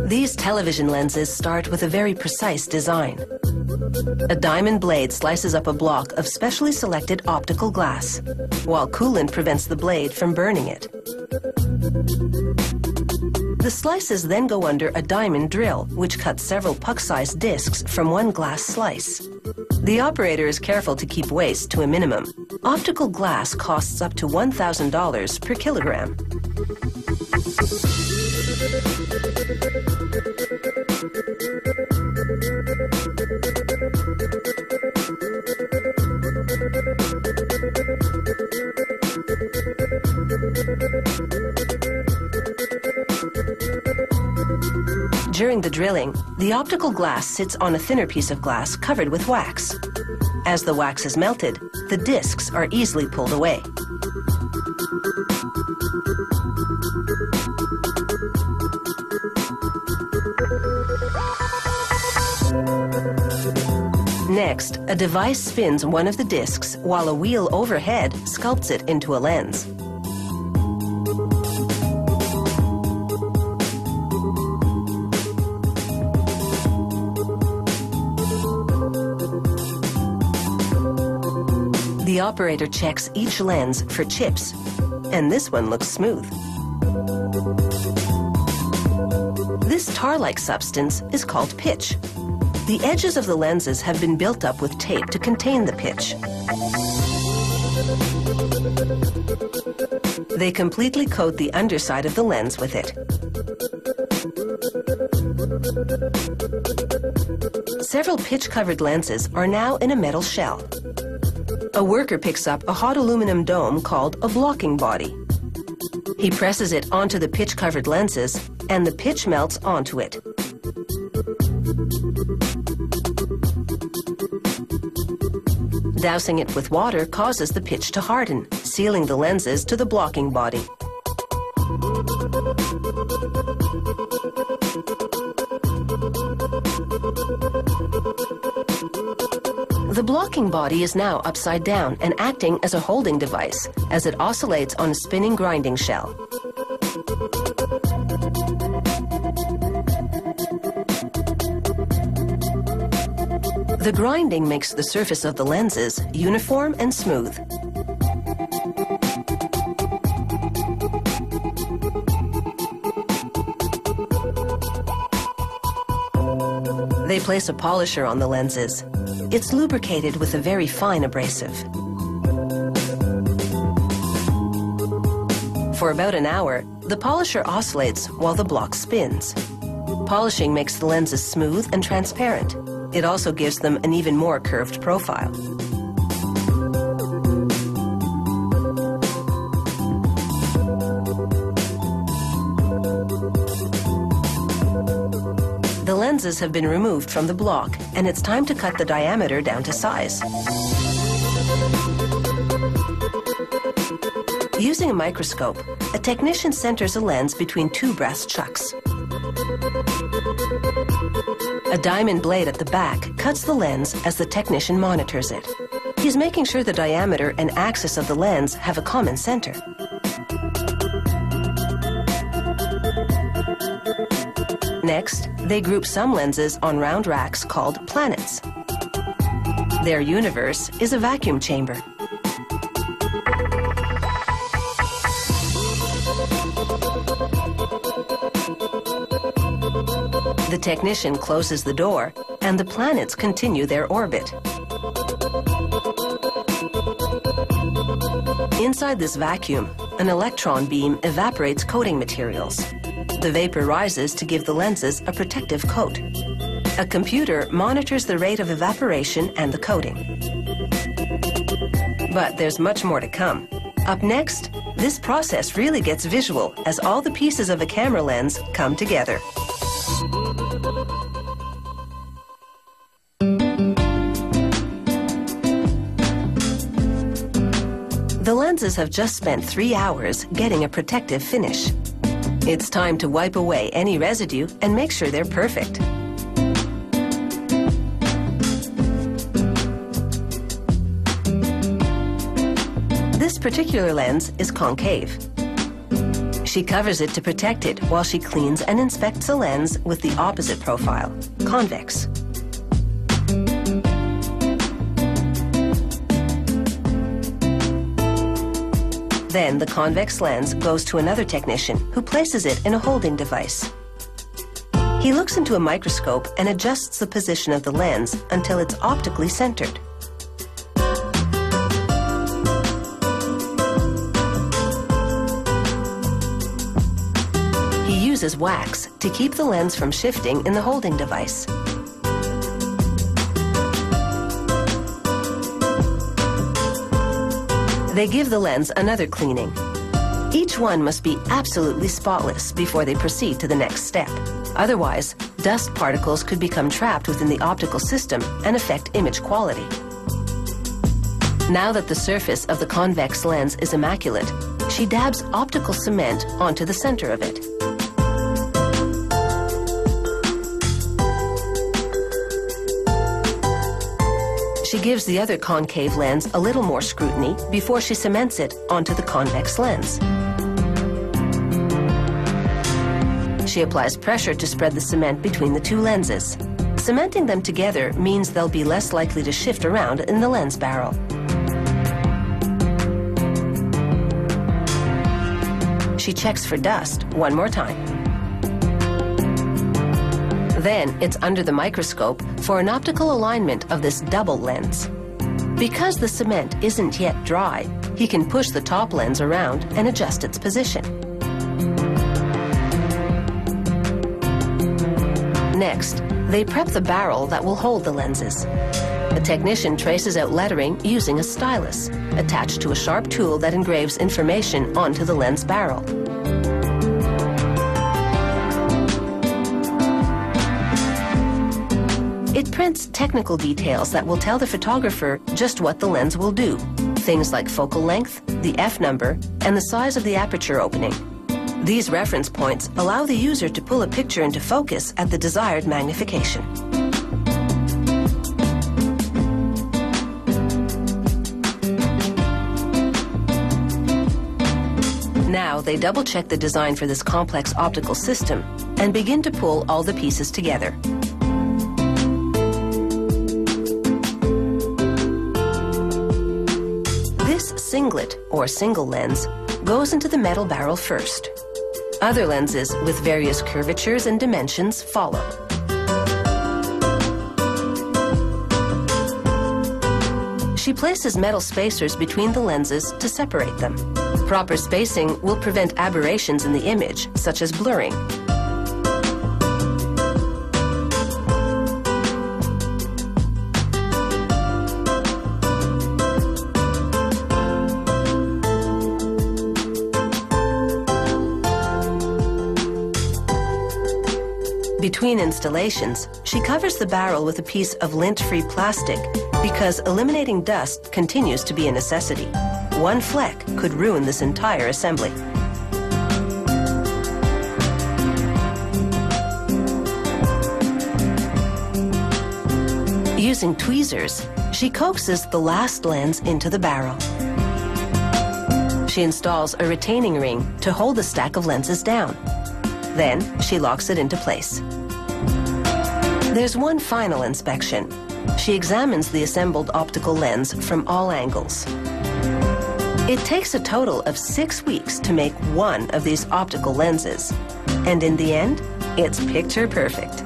These television lenses start with a very precise design. A diamond blade slices up a block of specially selected optical glass, while coolant prevents the blade from burning it. The slices then go under a diamond drill, which cuts several puck-sized discs from one glass slice. The operator is careful to keep waste to a minimum. Optical glass costs up to $1,000 per kilogram. During the drilling, the optical glass sits on a thinner piece of glass covered with wax. As the wax is melted, the discs are easily pulled away. Next, a device spins one of the discs while a wheel overhead sculpts it into a lens. The operator checks each lens for chips, and this one looks smooth. This tar-like substance is called pitch. The edges of the lenses have been built up with tape to contain the pitch. They completely coat the underside of the lens with it. Several pitch-covered lenses are now in a metal shell. A worker picks up a hot aluminum dome called a blocking body. He presses it onto the pitch-covered lenses, and the pitch melts onto it. Dousing it with water causes the pitch to harden, sealing the lenses to the blocking body. The blocking body is now upside down and acting as a holding device as it oscillates on a spinning grinding shell. The grinding makes the surface of the lenses uniform and smooth. They place a polisher on the lenses. It's lubricated with a very fine abrasive. For about an hour, the polisher oscillates while the block spins. Polishing makes the lenses smooth and transparent. It also gives them an even more curved profile. The lenses have been removed from the block, and it's time to cut the diameter down to size. Using a microscope, a technician centers a lens between two brass chucks. A diamond blade at the back cuts the lens as the technician monitors it. He's making sure the diameter and axis of the lens have a common center. Next, they group some lenses on round racks called planets. Their universe is a vacuum chamber. The technician closes the door, and the planets continue their orbit. Inside this vacuum, an electron beam evaporates coating materials. The vapor rises to give the lenses a protective coat. A computer monitors the rate of evaporation and the coating. But there's much more to come. Up next, this process really gets visual as all the pieces of a camera lens come together. The lenses have just spent 3 hours getting a protective finish. It's time to wipe away any residue and make sure they're perfect. This particular lens is concave. She covers it to protect it while she cleans and inspects a lens with the opposite profile, convex. Then the convex lens goes to another technician who places it in a holding device. He looks into a microscope and adjusts the position of the lens until it's optically centered. He uses wax to keep the lens from shifting in the holding device. They give the lens another cleaning. Each one must be absolutely spotless before they proceed to the next step. Otherwise, dust particles could become trapped within the optical system and affect image quality. Now that the surface of the convex lens is immaculate, she dabs optical cement onto the center of it. She gives the other concave lens a little more scrutiny before she cements it onto the convex lens. She applies pressure to spread the cement between the two lenses. Cementing them together means they'll be less likely to shift around in the lens barrel. She checks for dust one more time. Then it's under the microscope for an optical alignment of this double lens. Because the cement isn't yet dry, he can push the top lens around and adjust its position. Next, they prep the barrel that will hold the lenses. The technician traces out lettering using a stylus, attached to a sharp tool that engraves information onto the lens barrel. It prints technical details that will tell the photographer just what the lens will do. Things like focal length, the f number, and the size of the aperture opening. These reference points allow the user to pull a picture into focus at the desired magnification. Now they double-check the design for this complex optical system and begin to pull all the pieces together. This singlet, or single lens, goes into the metal barrel first. Other lenses with various curvatures and dimensions follow. She places metal spacers between the lenses to separate them. Proper spacing will prevent aberrations in the image, such as blurring. Between installations, she covers the barrel with a piece of lint-free plastic because eliminating dust continues to be a necessity. One fleck could ruin this entire assembly. Using tweezers, she coaxes the last lens into the barrel. She installs a retaining ring to hold the stack of lenses down. Then she locks it into place. There's one final inspection. She examines the assembled optical lens from all angles. It takes a total of 6 weeks to make one of these optical lenses. And in the end, it's picture perfect.